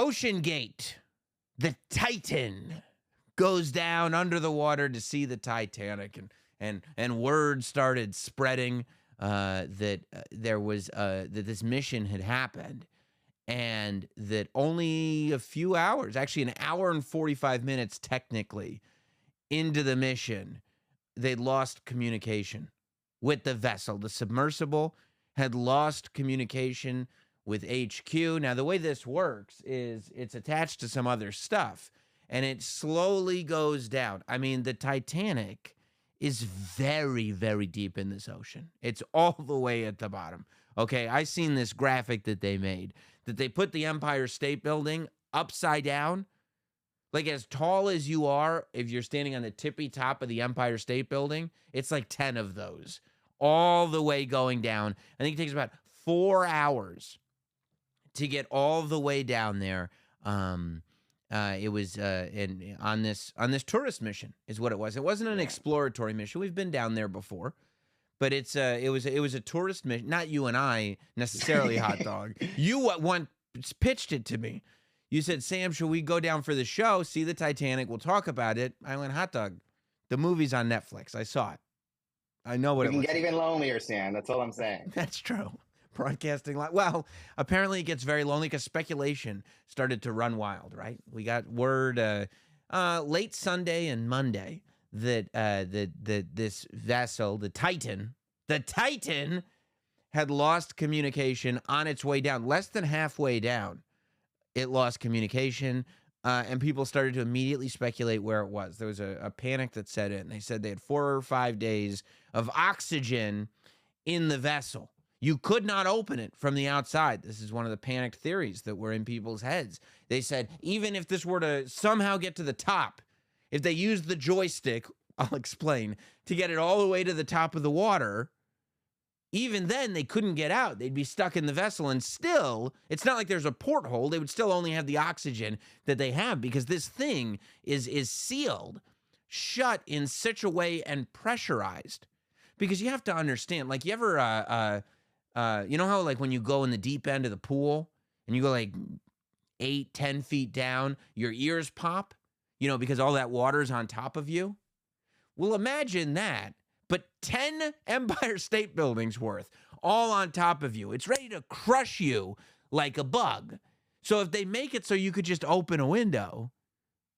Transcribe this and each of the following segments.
Ocean Gate, the Titan, goes down under the water to see the Titanic, and word started spreading that there was that this mission had happened, and that only a few hours, actually an hour and 45 minutes technically, into the mission, they'd lost communication with the vessel. The submersible had lost communication with HQ. Now, the way this works is it's attached to some other stuff, and it slowly goes down. I mean, the Titanic is very, very deep in this ocean. It's all the way at the bottom. Okay, I seen this graphic that they made, that they put the Empire State Building upside down, like as tall as you are, if you're standing on the tippy top of the Empire State Building, it's like 10 of those, all the way going down. I think it takes about 4 hours to get all the way down there. It was on this tourist mission is what it was. It wasn't an exploratory mission. We've been down there before, but it was a tourist mission. Not you and I necessarily, Hot Dog. You once pitched it to me. You said, Sam, should we go down for the show, see the Titanic? We'll talk about it. I went, Hot Dog, the movie's on Netflix. I saw it. I know what it was. You can get even lonelier, Sam. That's all I'm saying. That's true. Broadcasting live. Well, apparently it gets very lonely because speculation started to run wild, right? We got word late Sunday and Monday that this vessel, the Titan, had lost communication on its way down. Less than halfway down, it lost communication, and people started to immediately speculate where it was. There was a panic that set in. They said they had 4 or 5 days of oxygen in the vessel. You could not open it from the outside. This is one of the panicked theories that were in people's heads. They said, even if this were to somehow get to the top, if they used the joystick, I'll explain, to get it all the way to the top of the water, even then they couldn't get out. They'd be stuck in the vessel, and still, it's not like there's a porthole. They would still only have the oxygen that they have because this thing is sealed shut in such a way and pressurized. Because you have to understand, like, you ever... you know how, like, when you go in the deep end of the pool and you go like 8, 10 feet down, your ears pop, because all that water's on top of you? Well, imagine that, but 10 Empire State Buildings worth, all on top of you. It's ready to crush you like a bug. So if they make it so you could just open a window,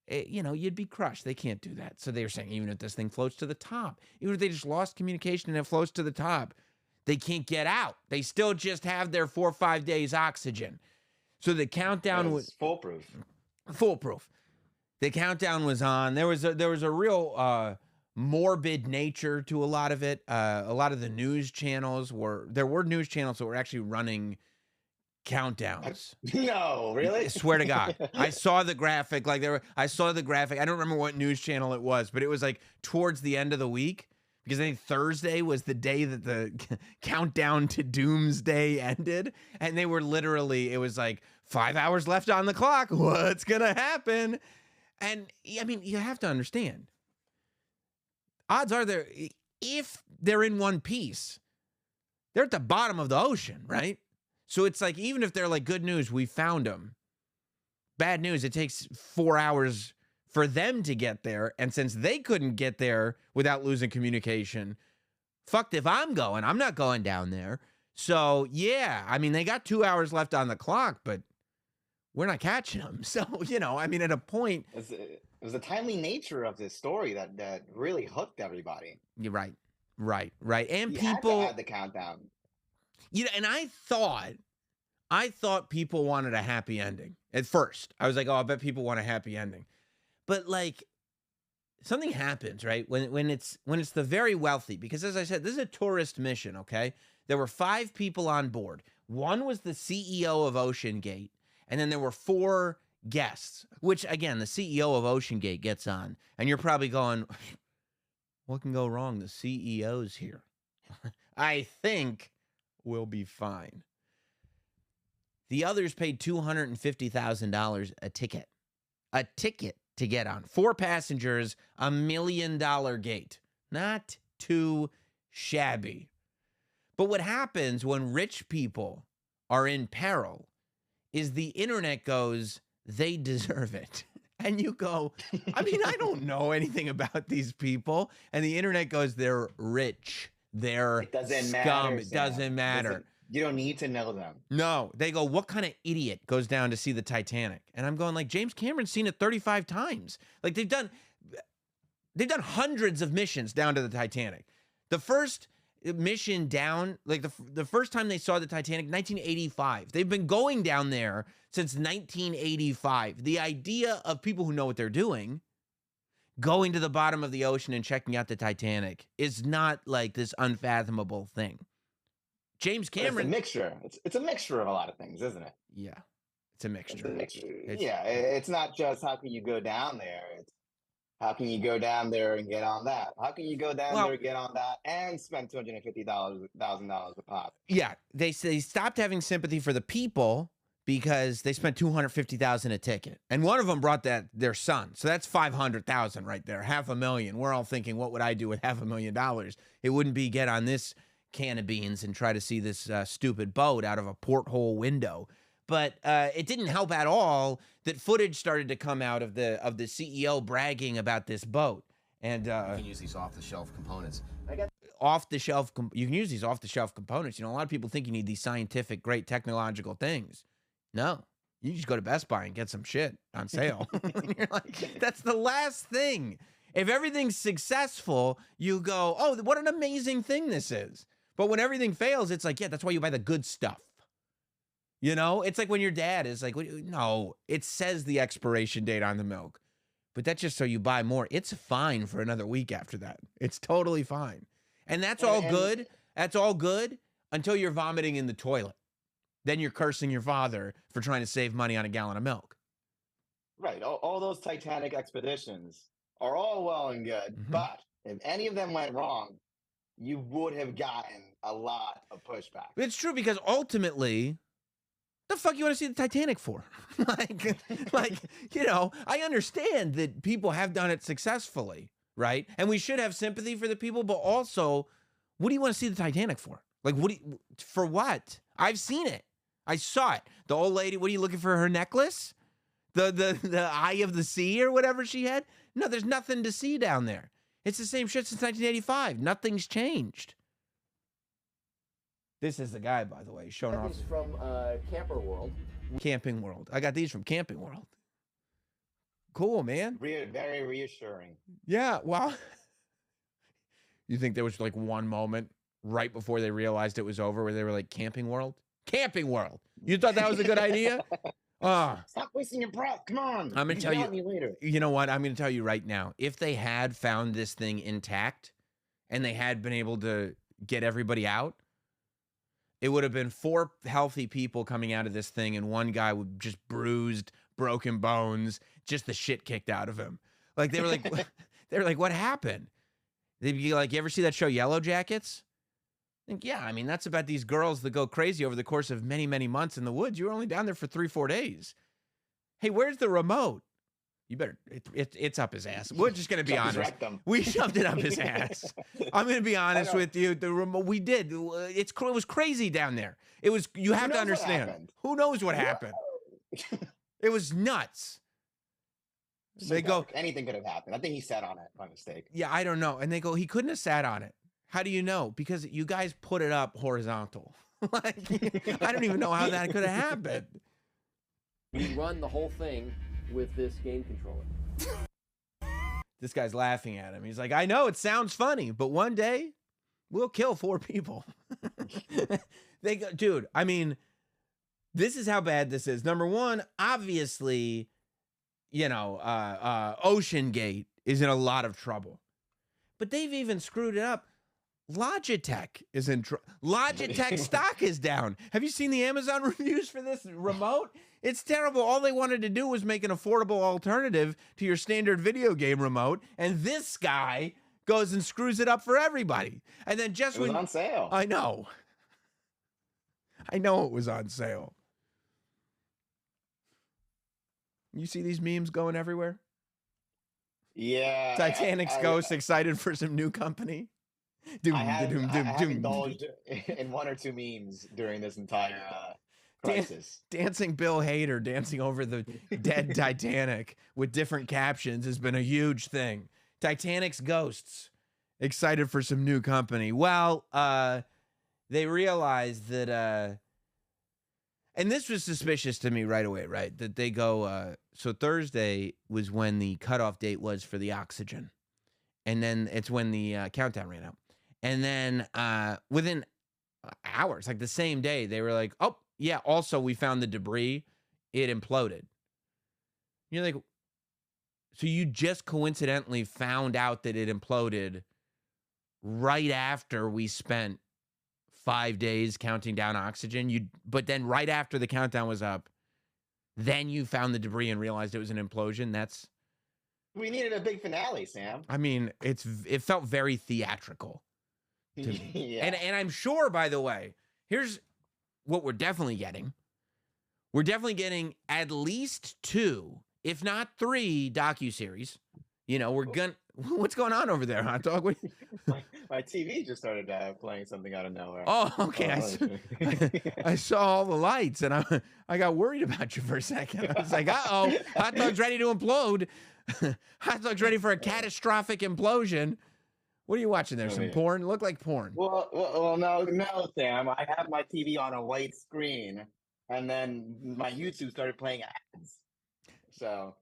you'd be crushed. They can't do that. So they were saying, even if this thing floats to the top, even if they just lost communication and it floats to the top, they can't get out. They still just have their 4 or 5 days oxygen. So the countdown was foolproof. Foolproof. The countdown was on. There was a real morbid nature to a lot of it. A lot of the news channels were news channels that were actually running countdowns. No, really? I swear to God. I saw the graphic. I saw the graphic. I don't remember what news channel it was, but it was like towards the end of the week. Because I think Thursday was the day that the countdown to doomsday ended. And they were literally, it was like 5 hours left on the clock. What's going to happen? And I mean, you have to understand. Odds are if they're in one piece, they're at the bottom of the ocean, right? So it's like, even if they're like, good news, we found them. Bad news, it takes 4 hours for them to get there, and since they couldn't get there without losing communication, fucked if I'm going. I'm not going down there. So, yeah, I mean, they got 2 hours left on the clock, but we're not catching them. So, I mean, at a point... It was the timely nature of this story that really hooked everybody. You're right. And you people... had the countdown. And I thought people wanted a happy ending. At first, I was like, oh, I bet people want a happy ending. But like, something happens, right? When it's the very wealthy, because as I said, this is a tourist mission, okay? There were 5 people on board. One was the CEO of Ocean Gate, and then there were 4 guests, which again, the CEO of Ocean Gate gets on, and you're probably going, what can go wrong? The CEO's here. I think we'll be fine. The others paid $250,000 a ticket. A ticket to get on. 4 passengers, $1 million gate. Not too shabby. But what happens when rich people are in peril is the internet goes, they deserve it. And you go, I mean, I don't know anything about these people. And the internet goes, they're rich. They're It doesn't scum. matter, It doesn't Sam. matter. You don't need to know them. No, they go, what kind of idiot goes down to see the Titanic? And I'm going like, James Cameron's seen it 35 times. Like they've done hundreds of missions down to the Titanic. The first mission down, like the first time they saw the Titanic, 1985. They've been going down there since 1985. The idea of people who know what they're doing going to the bottom of the ocean and checking out the Titanic is not like this unfathomable thing. James Cameron. It's a mixture. It's a mixture of a lot of things, isn't it? Yeah, it's a mixture. It's a mixture. It's not just how can you go down there. It's how can you go down there and get on that? How can you go down there and get on that and spend $250,000 a pop? Yeah, they stopped having sympathy for the people because they spent $250,000 a ticket, and one of them brought their son, so that's $500,000 right there, $500,000. We're all thinking, what would I do with $500,000? It wouldn't be get on this can of beans and try to see this stupid boat out of a porthole window. But it didn't help at all that footage started to come out of the CEO bragging about this boat. And you can use these off-the-shelf components. Off-the-shelf, you can use these off-the-shelf components. You know, a lot of people think you need these scientific, great technological things. No, you just go to Best Buy and get some shit on sale. You're like, that's the last thing. If everything's successful, you go, oh, what an amazing thing this is. But when everything fails, it's like, yeah, that's why you buy the good stuff. You know, it's like when your dad is like, no, it says the expiration date on the milk, but that's just so you buy more. It's fine for another week after that. It's totally fine. And that's all good. That's all good until you're vomiting in the toilet. Then you're cursing your father for trying to save money on a gallon of milk. Right. All those Titanic expeditions are all well and good, but if any of them went wrong, you would have gotten a lot of pushback. It's true, because ultimately, the fuck you want to see the Titanic for? like, you know, I understand that people have done it successfully, right? And we should have sympathy for the people, but also, what do you want to see the Titanic for? Like, for what? I've seen it. I saw it. The old lady, what are you looking for, her necklace? The eye of the sea or whatever she had? No, there's nothing to see down there. It's the same shit since 1985. Nothing's changed. This is the guy, by the way, showing off. These from Camper World. Camping World. I got these from Camping World. Cool, man. Very reassuring. Yeah, well, you think there was like one moment right before they realized it was over where they were like, Camping World? Camping World. You thought that was a good idea? Stop wasting your breath. Come on. I'm going to tell you. Me later. You know what? I'm going to tell you right now. If they had found this thing intact and they had been able to get everybody out, it would have been 4 healthy people coming out of this thing and one guy with just bruised, broken bones, just the shit kicked out of him. Like they were like, what happened? They'd be like, you ever see that show Yellow Jackets? I think, yeah, I mean, that's about these girls that go crazy over the course of many, many months in the woods. You were only down there for 3-4 days. Hey, where's the remote? You better, it's up his ass. We're just going to be honest. We shoved it up his ass. I'm going to be honest with you. The remote, we did. It was crazy down there. It was, you have to understand. Who knows what happened? It was nuts. They go, anything could have happened. I think he sat on it by mistake. Yeah, I don't know. And they go, he couldn't have sat on it. How do you know? Because you guys put it up horizontal. Like, I don't even know how that could have happened. We run the whole thing with this game controller. This guy's laughing at him. He's like, I know it sounds funny, but one day we'll kill 4 people. They go, dude, I mean, this is how bad this is. Number one, obviously, you know, Ocean Gate is in a lot of trouble. But they've even screwed it up. Logitech is in trouble. Logitech stock is down. Have you seen the Amazon reviews for this remote? It's terrible. All they wanted to do was make an affordable alternative to your standard video game remote, and this guy goes and screws it up for everybody. And then just when it was on sale. I know it was on sale. You see these memes going everywhere? Yeah. Titanic's ghost excited for some new company. I have indulged in 1 or 2 memes during this entire crisis. Dancing Bill Hader dancing over the dead Titanic with different captions has been a huge thing. Titanic's ghosts excited for some new company. Well, they realized that, and this was suspicious to me right away, right? That they go, so Thursday was when the cutoff date was for the oxygen. And then it's when the countdown ran out. And then within hours, like the same day, they were like, oh, yeah, also we found the debris. It imploded. You're like, so you just coincidentally found out that it imploded right after we spent 5 days counting down oxygen. But then right after the countdown was up, then you found the debris and realized it was an implosion. We needed a big finale, Sam. I mean, it felt very theatrical to me. Yeah. And I'm sure, by the way, here's what we're definitely getting. We're definitely getting at least 2, if not 3 docuseries. You know, we're gonna. What's going on over there, Hot Dog? What my TV just started playing something out of nowhere. Oh, okay. I saw all the lights, and I got worried about you for a second. I was like, uh-oh, Hot Dog's ready to implode. Hot Dog's ready for a catastrophic implosion. What are you watching there? Some porn? Look like porn. Well, no, Sam. I have my TV on a white screen, and then my YouTube started playing ads. So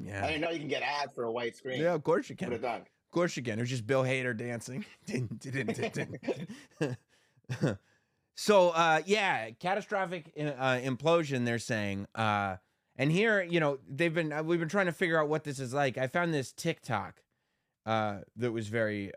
yeah, I didn't know you can get ads for a white screen. Yeah, of course you can. Put it done. Of course you can. It was just Bill Hader dancing. So, yeah, catastrophic implosion, they're saying. And here, you know, we've been trying to figure out what this is like. I found this TikTok that was very,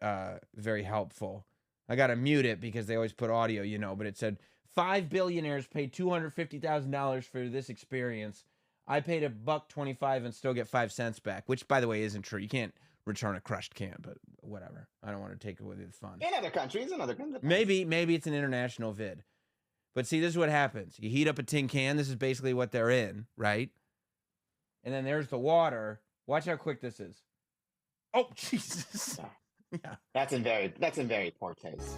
very helpful. I got to mute it because they always put audio, you know, but it said 5 billionaires paid $250,000 for this experience. I paid $1.25 and still get 5 cents back, which, by the way, isn't true. You can't return a crushed can, but whatever. I don't want to take away the fun. In other countries. Maybe it's an international vid. But see, this is what happens. You heat up a tin can. This is basically what they're in, right? And then there's the water. Watch how quick this is. Oh, Jesus. Yeah. That's in very poor taste.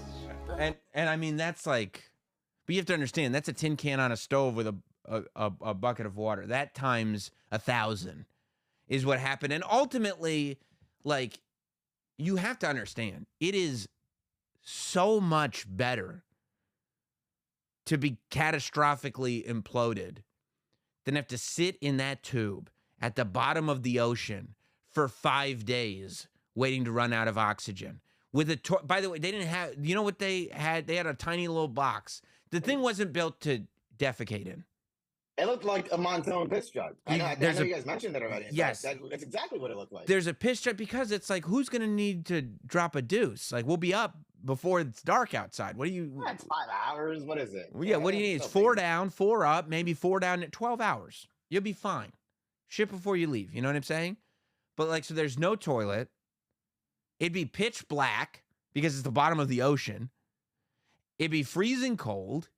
And I mean, that's like, but you have to understand, that's a tin can on a stove with a bucket of water. That times 1,000 is what happened. And ultimately, like, you have to understand, it is so much better to be catastrophically imploded than have to sit in that tube at the bottom of the ocean for 5 days waiting to run out of oxygen. With by the way, they didn't have, you know what they had? They had a tiny little box. The thing wasn't built to defecate in. It looked like a Montone piss jug. I know you guys mentioned that already. Yes. That's exactly what it looked like. There's a piss jug because it's like, who's going to need to drop a deuce? Like, we'll be up before it's dark outside. What do you... It's 5 hours. What is it? Well, yeah, what do you need? It's 4 down, 4 up, maybe 4 down at 12 hours. You'll be fine. Ship before you leave. You know what I'm saying? But like, so there's no toilet. It'd be pitch black because it's the bottom of the ocean. It'd be freezing cold.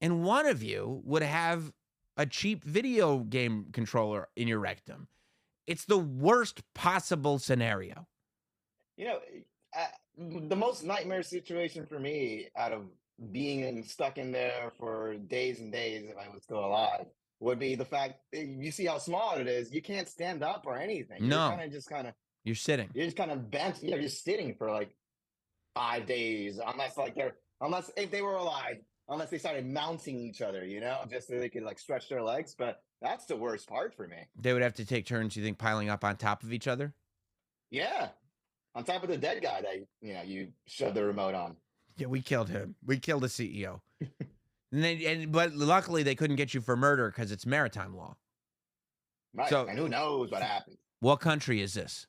And one of you would have a cheap video game controller in your rectum. It's the worst possible scenario. You know, the most nightmare situation for me out of being stuck in there for days and days, if I was still alive, would be the fact that you see how small it is. You can't stand up or anything. No. You're sitting. You're just kind of bent. You're just sitting for like 5 days, unless if they were alive, unless they started mounting each other, you know, just so they could like stretch their legs. But that's the worst part for me. They would have to take turns, you think, piling up on top of each other? Yeah. On top of the dead guy that, you shoved the remote on. Yeah, we killed him. We killed the CEO. But luckily they couldn't get you for murder because it's maritime law. Right. So, and who knows what happened? What country is this?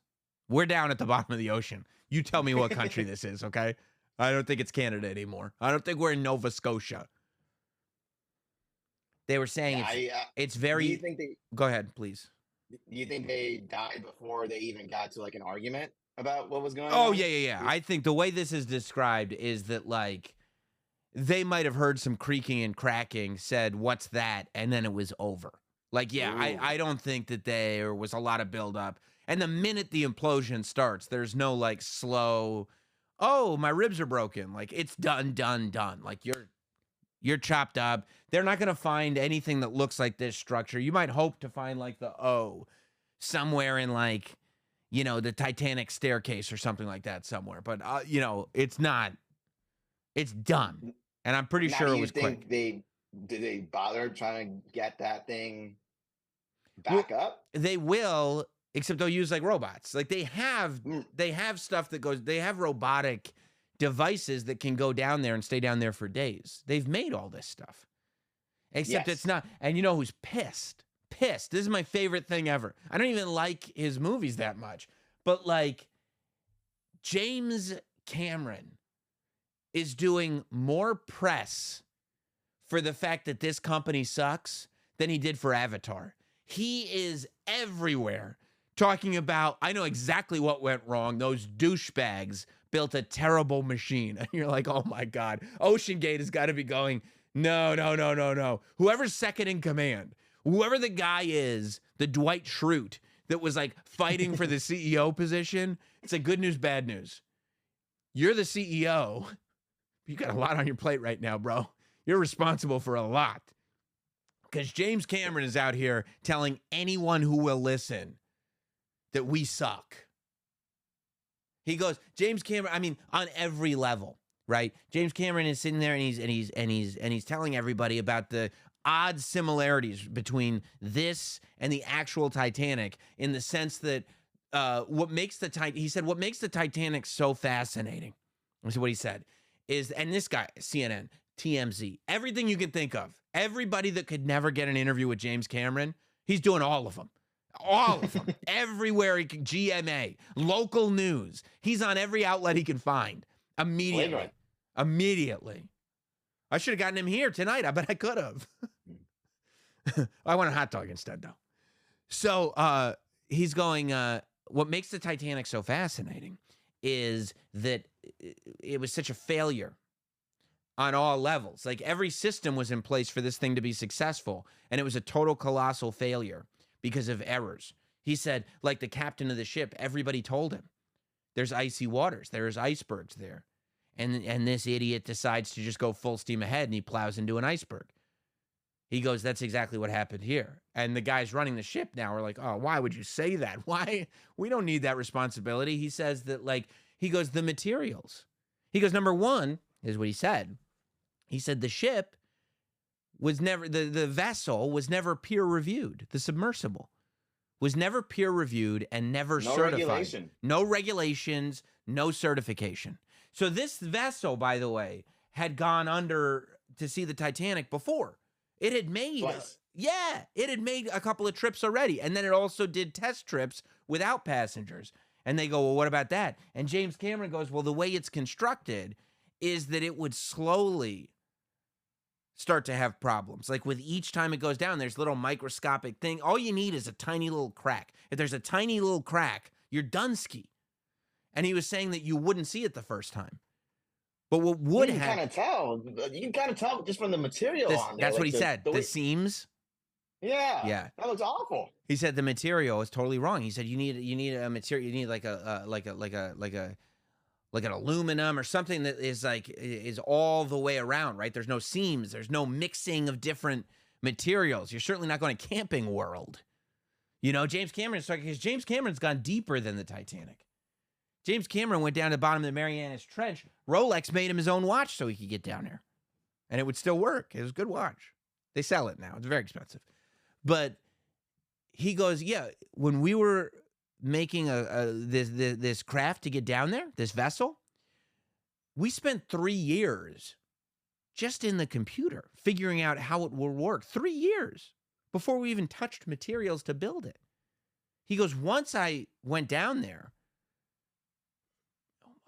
We're down at the bottom of the ocean. You tell me what country this is, okay? I don't think it's Canada anymore. I don't think we're in Nova Scotia. They were saying it's very... Do you think Go ahead, please. Do you think they died before they even got to like an argument about what was going on? Oh, yeah. I think the way this is described is that, like, they might have heard some creaking and cracking, said, what's that? And then it was over. Like, yeah, I don't think that there was a lot of buildup. And the minute the implosion starts, there's no, like, slow, oh, my ribs are broken. Like, it's done. Like, You're chopped up. They're not going to find anything that looks like this structure. You might hope to find like the O somewhere in like, you know, the Titanic staircase or something like that somewhere. But, you know, it's not. It's done. And I'm pretty Now, sure do it you was think quick. did they bother trying to get that thing Well, back up? They will, except they'll use like robots. Like they have Mm. stuff that goes, they have robotic devices that can go down there and stay down there for days. They've made all this stuff. Except it's Yes. not. And you know who's pissed? Pissed. This is my favorite thing ever. I don't even like his movies that much. But like James Cameron is doing more press for the fact that this company sucks than he did for Avatar. He is everywhere talking about, I know exactly what went wrong. Those douchebags built a terrible machine. And you're like, oh my God, Ocean Gate has got to be going, no, no, no, no, no. Whoever's second in command, whoever the guy is, the Dwight Schrute that was like fighting for the CEO position, it's like good news, bad news. You're the CEO. You got a lot on your plate right now, bro. You're responsible for a lot. Because James Cameron is out here telling anyone who will listen that we suck. He goes, James Cameron, I mean, on every level, right? James Cameron is sitting there and he's telling everybody about the odd similarities between this and the actual Titanic, in the sense that what makes the Titanic so fascinating. This is what he said. And this guy, CNN, TMZ, everything you can think of, everybody that could never get an interview with James Cameron, he's doing all of them. All of them. Everywhere he can, GMA, local news. He's on every outlet he can find. Immediately. Flagrant. Immediately. I should have gotten him here tonight. I bet I could have. I want a hot dog instead, though. So he's going, what makes the Titanic so fascinating is that it was such a failure on all levels. Like every system was in place for this thing to be successful, and it was a total colossal failure because of errors. He said, like the captain of the ship, everybody told him, there's icy waters, there's icebergs there. And this idiot decides to just go full steam ahead, and he plows into an iceberg. He goes, that's exactly what happened here. And the guys running the ship now are like, oh, why would you say that? Why? We don't need that responsibility. He says that, like, he goes, the materials. He goes, number one, is what he said. He said the ship was never, the vessel was never peer reviewed. The submersible was never peer reviewed and never certified. Regulation. No regulations, no certification. So this vessel, by the way, had gone under to see the Titanic before. It had made, Twice. it had made a couple of trips already. And then it also did test trips without passengers. And they go, well, what about that? And James Cameron goes, well, the way it's constructed is that it would slowly start to have problems. Like with each time it goes down, there's little microscopic thing. All you need is a tiny little crack. If there's a tiny little crack, you're done ski. And he was saying that you wouldn't see it the first time. But what would You can happen? kind of tell. You can kind of tell just from the material on there. That's what like he said. the The way- seams. Yeah. Yeah. That looks awful. He said the material is totally wrong. He said you need a material. You need like an aluminum or something that is all the way around, right? There's no seams. There's no mixing of different materials. You're certainly not going to Camping World. You know, James Cameron's talking because James Cameron's gone deeper than the Titanic. James Cameron went down to the bottom of the Marianas Trench. Rolex made him his own watch so he could get down there. And it would still work. It was a good watch. They sell it now. It's very expensive. But he goes, yeah, when we were making this craft to get down there, this vessel, we spent 3 years just in the computer figuring out how it would work. 3 years before we even touched materials to build it. He goes, once I went down there,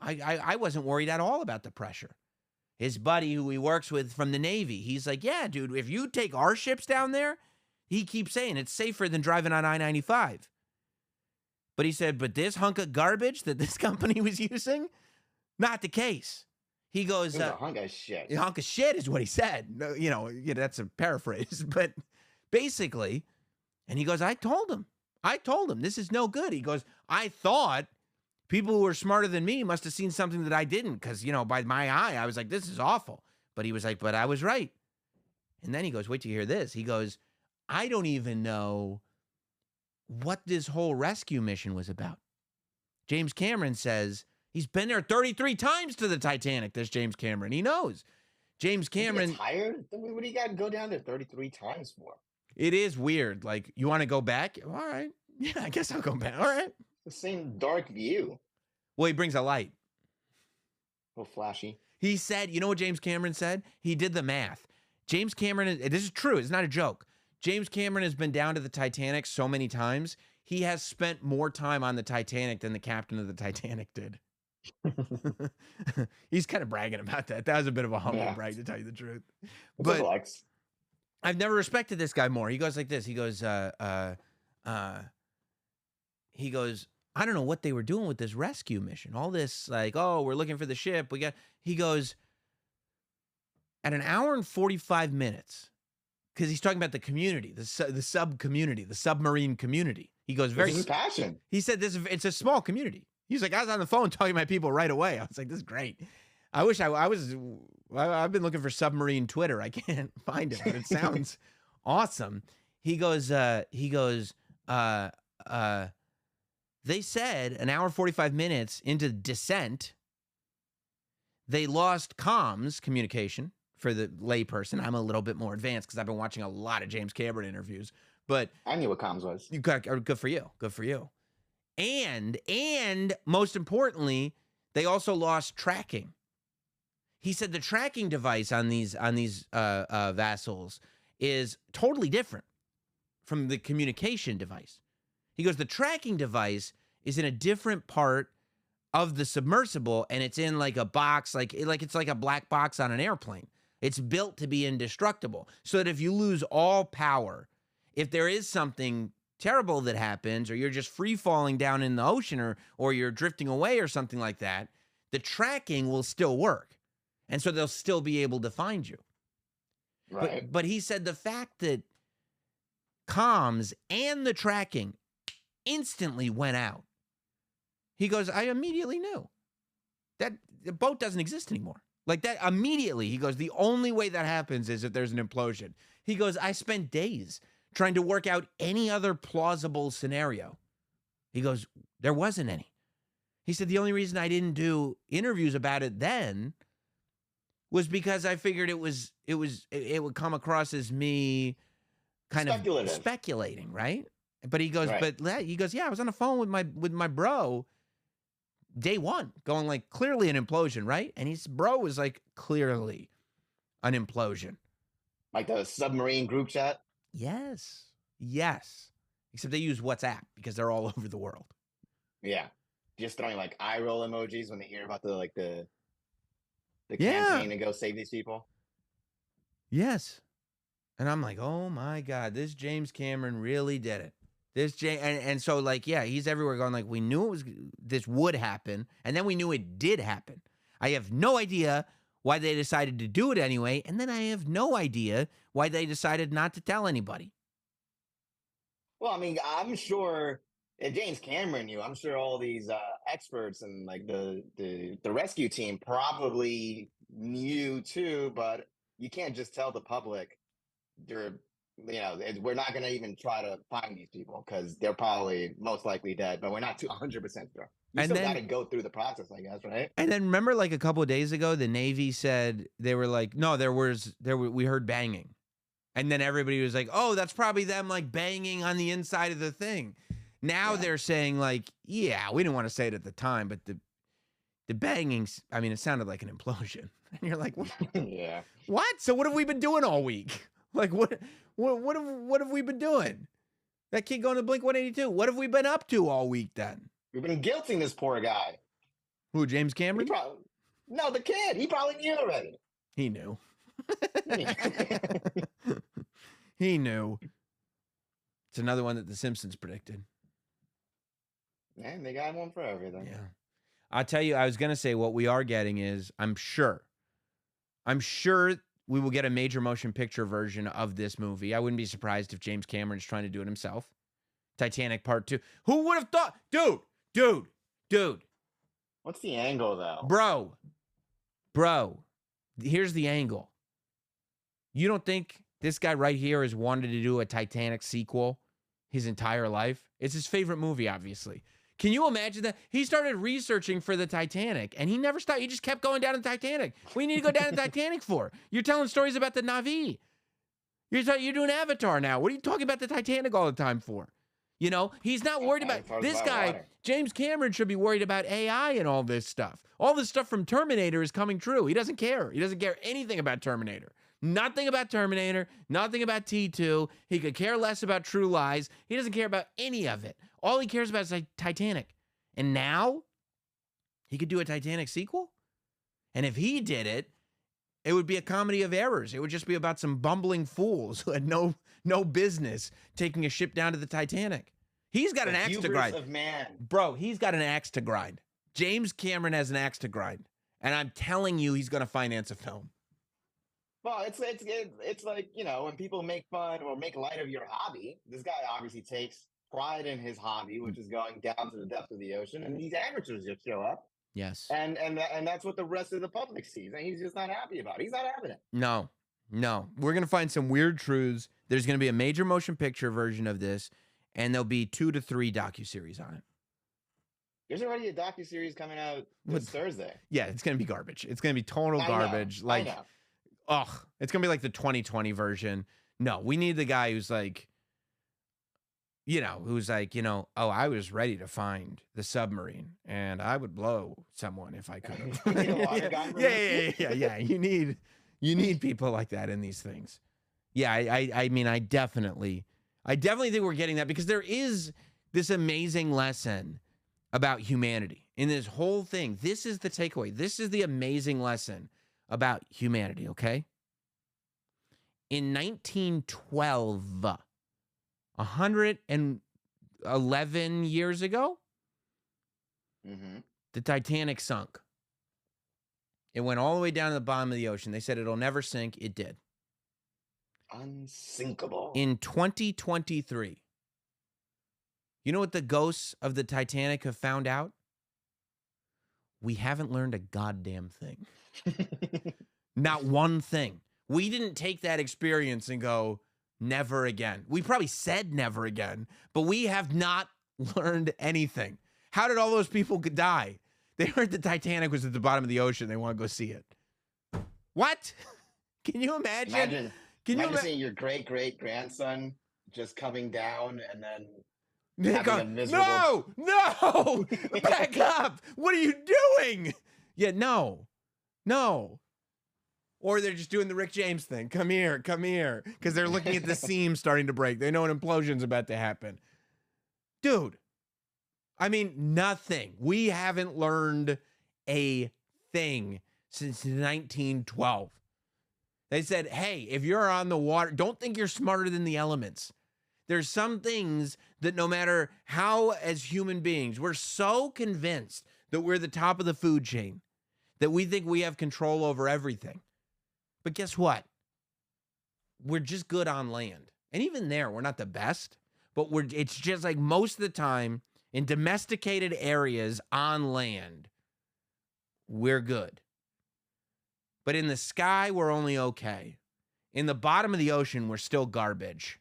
I wasn't worried at all about the pressure. His buddy who he works with from the Navy, he's like, yeah, dude, if you take our ships down there, he keeps saying it's safer than driving on I-95. But he said, but this hunk of garbage that this company was using, not the case. He goes, It was a hunk of shit. a hunk of shit is what he said. No, that's a paraphrase, but basically, and he goes, I told him, this is no good. He goes, I thought people who were smarter than me must have seen something that I didn't, because, by my eye, I was like, this is awful. But he was like, but I was right. And then he goes, wait till you hear this. He goes, I don't even know what this whole rescue mission was about. James Cameron says he's been there 33 times to the Titanic, this James Cameron. He knows. James Cameron. Tired? What do you got to go down there 33 times for? It is weird. Like, you want to go back? All right. Yeah, I guess I'll go back. All right. The same dark view. Well, he brings a light. A little flashy. He said, you know what James Cameron said? He did the math. James Cameron, this is true. It's not a joke. James Cameron has been down to the Titanic so many times. He has spent more time on the Titanic than the captain of the Titanic did. He's kind of bragging about that. That was a bit of a humble brag, to tell you the truth. But I've never respected this guy more. He goes like this. He goes, I don't know what they were doing with this rescue mission. All this, like, oh, we're looking for the ship. He goes, at an hour and 45 minutes, because he's talking about the community, the sub community, the submarine community. He goes, this is passion. He said, it's a small community. He's like, I was on the phone talking to my people right away. I was like, this is gret. I wish I've been looking for submarine Twitter. I can't find it, but it sounds awesome. He goes, they said an hour 45 minutes into descent, they lost comms communication for the layperson. I'm a little bit more advanced because I've been watching a lot of James Cameron interviews, but I knew what comms was. Good for you. Good for you. And most importantly, they also lost tracking. He said the tracking device on these vessels is totally different from the communication device. He goes, the tracking device is in a different part of the submersible, and it's in like a box, like it's like a black box on an airplane. It's built to be indestructible, so that if you lose all power, if there is something terrible that happens, or you're just free falling down in the ocean, or you're drifting away or something like that, the tracking will still work. And so they'll still be able to find you. Right. But he said the fact that comms and the tracking instantly went out. He goes, I immediately knew that the boat doesn't exist anymore. Like that immediately. He goes, the only way that happens is if there's an implosion. He goes, I spent days trying to work out any other plausible scenario. He goes, there wasn't any. He said, the only reason I didn't do interviews about it then was because I figured it would come across as me kind of speculating, right? But he goes, yeah, I was on the phone with my bro day one, going like, clearly an implosion, right? And his bro was like, clearly an implosion. Like the submarine group chat? Yes. Except they use WhatsApp because they're all over the world. Yeah. Just throwing like eye roll emojis when they hear about the campaign to go save these people. Yes. And I'm like, oh my God, this James Cameron really did it. And so like, yeah, he's everywhere going like, we knew this would happen, and then we knew it did happen. I have no idea why they decided to do it anyway, and then I have no idea why they decided not to tell anybody. Well, I mean, I'm sure if James Cameron knew, I'm sure all these experts and like the rescue team probably knew too, but you can't just tell the public we're not going to even try to find these people because they're probably most likely dead, but we're not 100% sure. You still got to go through the process, I guess, right? And then remember, like a couple of days ago, the Navy said they were like, no, we heard banging. And then everybody was like, oh, that's probably them like banging on the inside of the thing. Now they're saying like, yeah, we didn't want to say it at the time, but the banging, I mean, it sounded like an implosion. And you're like, what? Yeah. What? So what have we been doing all week? Like, what have we been doing? That kid going to Blink-182. What have we been up to all week then? We've been guilting this poor guy. Who, James Cameron? No, the kid. He probably knew already. He knew. He knew. It's another one that The Simpsons predicted. Man, they got one for everything. Yeah. I'll tell you, I was going to say what we are getting is, I'm sure we will get a major motion picture version of this movie. I wouldn't be surprised if James Cameron's trying to do it himself. Titanic Part 2. Who would have thought? Dude. What's the angle, though? Bro, here's the angle. You don't think This guy right here has wanted to do a Titanic sequel his entire life. It's his favorite movie, obviously. Can you imagine that? He started researching for the Titanic, and he never stopped. He just kept going down to the Titanic. What do you need to go down to the Titanic for? You're telling stories about the Na'vi. You're doing Avatar now. What are you talking about the Titanic all the time for? You know, he's not worried about this guy. Water. James Cameron should be worried about AI and all this stuff. All this stuff from Terminator is coming true. He doesn't care. He doesn't care anything about Terminator. Nothing about Terminator. Nothing about T2. He could care less about True Lies. He doesn't care about any of it. All he cares about is like Titanic. And now he could do a Titanic sequel? And if he did it, it would be a comedy of errors. It would just be about some bumbling fools who had no business taking a ship down to the Titanic. He's got an axe to grind. Of man. Bro, he's got an axe to grind. James Cameron has an axe to grind. And I'm telling you, he's going to finance a film. Well, it's like, you know, when people make fun or make light of your hobby, this guy obviously takes pride in his hobby, which is going down to the depth of the ocean, and these amateurs just show up. Yes. And that's what the rest of the public sees, and he's just not happy about it. He's not having it. No. We're going to find some weird truths. There's going to be a major motion picture version of this, and there'll be 2 to 3 docuseries on it. There's already a docuseries coming out this Thursday. Yeah, it's going to be garbage. It's going to be total garbage. I know. It's going to be like the 2020 version. No, we need the guy who's like, you know, oh, I was ready to find the submarine and I would blow someone if I could have. You need a water guy for this? Yeah. You need people like that in these things. Yeah, I mean, I definitely think we're getting that because there is this amazing lesson about humanity in this whole thing. This is the takeaway. This is the amazing lesson about humanity, okay? In 1912, 111 years ago, the Titanic sunk. It went all the way down to the bottom of the ocean. They said it'll never sink. It did. Unsinkable. In 2023, you know what the ghosts of the Titanic have found out? We haven't learned a goddamn thing. Not one thing. We didn't take that experience and go, never again. We probably said never again, but we have not learned anything. How did all those people die? They heard the Titanic was at the bottom of the ocean. They want to go see it. What? Can you imagine? Imagine seeing your great-great-grandson just coming down and then No! Back up! What are you doing? Yeah, no. Or they're just doing the Rick James thing. Come here. Because they're looking at the seam starting to break. They know an implosion's about to happen. Dude, I mean, nothing. We haven't learned a thing since 1912. They said, hey, if you're on the water, don't think you're smarter than the elements. There's some things that no matter how, as human beings, we're so convinced that we're the top of the food chain, that we think we have control over everything. But guess what? We're just good on land. And even there, we're not the best, but it's just like most of the time in domesticated areas on land, we're good. But in the sky, we're only okay. In the bottom of the ocean, we're still garbage.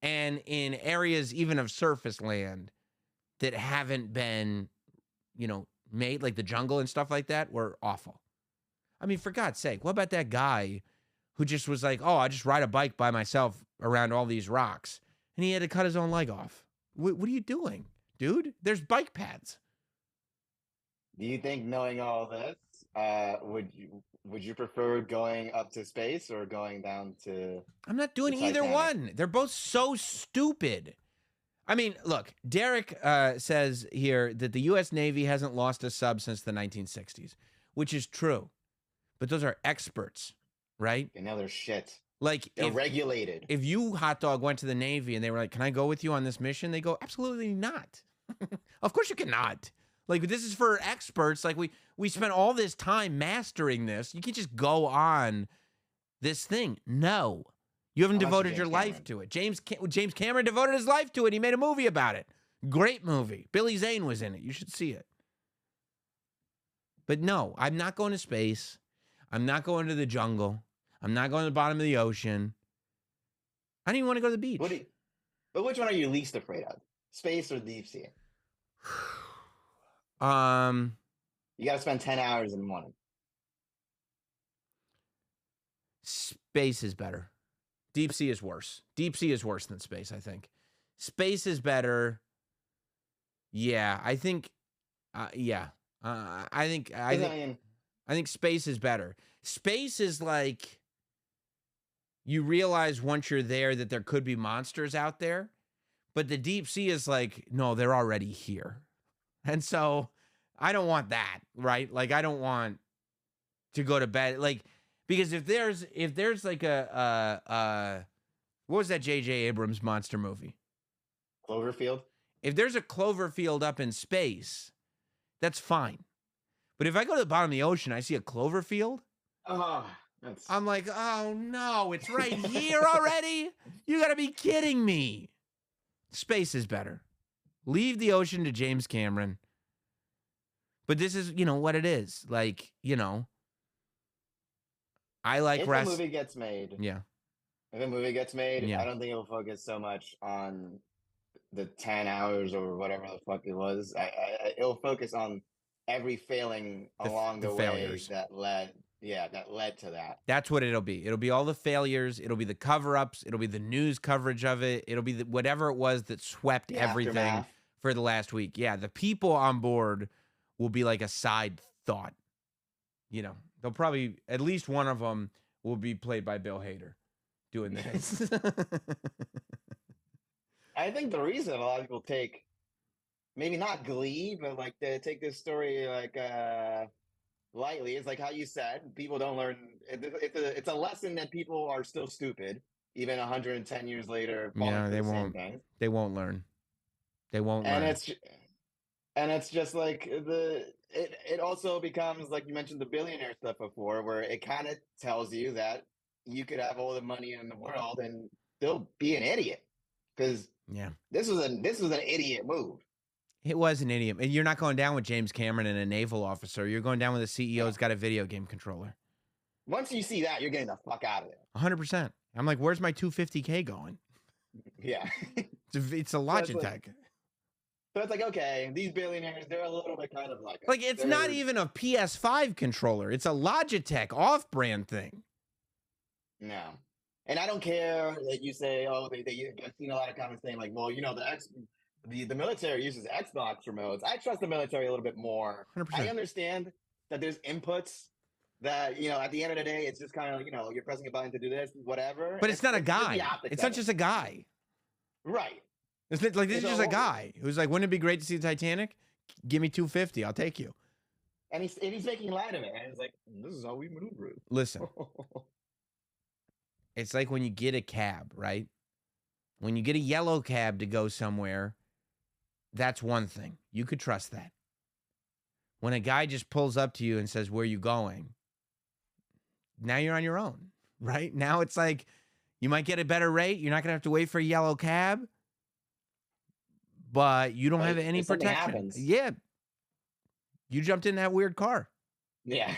And in areas even of surface land that haven't been, made, like the jungle and stuff like that, we're awful. I mean, for God's sake, what about that guy who just was like, oh, I just ride a bike by myself around all these rocks, and he had to cut his own leg off? What are you doing, dude? There's bike paths. Do you think, knowing all this, would you prefer going up to space or going down to? I'm not doing either one. They're both so stupid. I mean, look, Derek says here that the U.S. Navy hasn't lost a sub since the 1960s, which is true. But those are experts, right? They know their shit. Like, they're regulated. If you, hot dog, went to the Navy and they were like, can I go with you on this mission? They go, absolutely not. Of course you cannot. Like, this is for experts. Like, we spent all this time mastering this. You can't just go on this thing. No. You haven't devoted your life to it. James Cameron devoted his life to it. He made a movie about it. Great movie. Billy Zane was in it. You should see it. But no, I'm not going to space. I'm not going to the jungle. I'm not going to the bottom of the ocean. I don't even want to go to the beach. But which one are you least afraid of? Space or deep sea? You got to spend 10 hours in the morning. Space is better. Deep sea is worse. Deep sea is worse than space, I think. Space is better. Yeah, I think. Yeah, I think space is better. Space is like you realize once you're there that there could be monsters out there, but the deep sea is like, no, they're already here, and so I don't want that, right? Like I don't want to go to bed, like because if there's like a what was that J.J. Abrams monster movie? Cloverfield. If there's a Cloverfield up in space, that's fine. But if I go to the bottom of the ocean, I see a Cloverfield. I'm like, oh no, it's right here already. You got to be kidding me. Space is better. Leave the ocean to James Cameron. But this is, what it is. Like, I like if a movie gets made. Yeah. If a movie gets made, Yeah. I don't think it'll focus so much on the 10 hours or whatever the fuck it was. It'll focus on every failing along the way failures that led to that. That's what it'll be. It'll be all the failures. It'll be the cover-ups. It'll be the news coverage of it. It'll be whatever it was that swept everything aftermath for the last week. Yeah, the people on board will be like a side thought. They'll probably, at least one of them will be played by Bill Hader doing this. I think the reason a lot of people take, maybe not glee, but like they take this story like lightly is like how you said, people don't learn. It's a lesson that people are still stupid, even 110 years later. Yeah, they won't. They won't learn. They won't learn. And it's just like it also becomes like you mentioned the billionaire stuff before, where it kind of tells you that you could have all the money in the world and still be an idiot. Because this was an idiot move. It was an idiot. And you're not going down with James Cameron and a naval officer. You're going down with a CEO who's got a video game controller. Once you see that, you're getting the fuck out of there. 100%. I'm like, where's my $250K going? Yeah. It's a Logitech. So it's like, okay, these billionaires, they're a little bit kind of like it's not even a PS5 controller. It's a Logitech off-brand thing. No. And I don't care that you say, I've seen a lot of comments saying like, well, the military uses Xbox remotes. I trust the military a little bit more. 100%. I understand that there's inputs that, at the end of the day, it's just kind of, you're pressing a button to do this, whatever. But it's not a guy. It's not just a guy. Right. This is just a guy who's like, wouldn't it be great to see the Titanic? Give me $250. I'll take you. And he's making light of it. And it's like, this is how we maneuver it. Listen. It's like when you get a cab, right? When you get a yellow cab to go somewhere, that's one thing. You could trust that. When a guy just pulls up to you and says, where are you going? Now you're on your own, right? Now it's like you might get a better rate. You're not going to have to wait for a yellow cab, but you don't have any protection. Happens. Yeah. You jumped in that weird car. Yeah.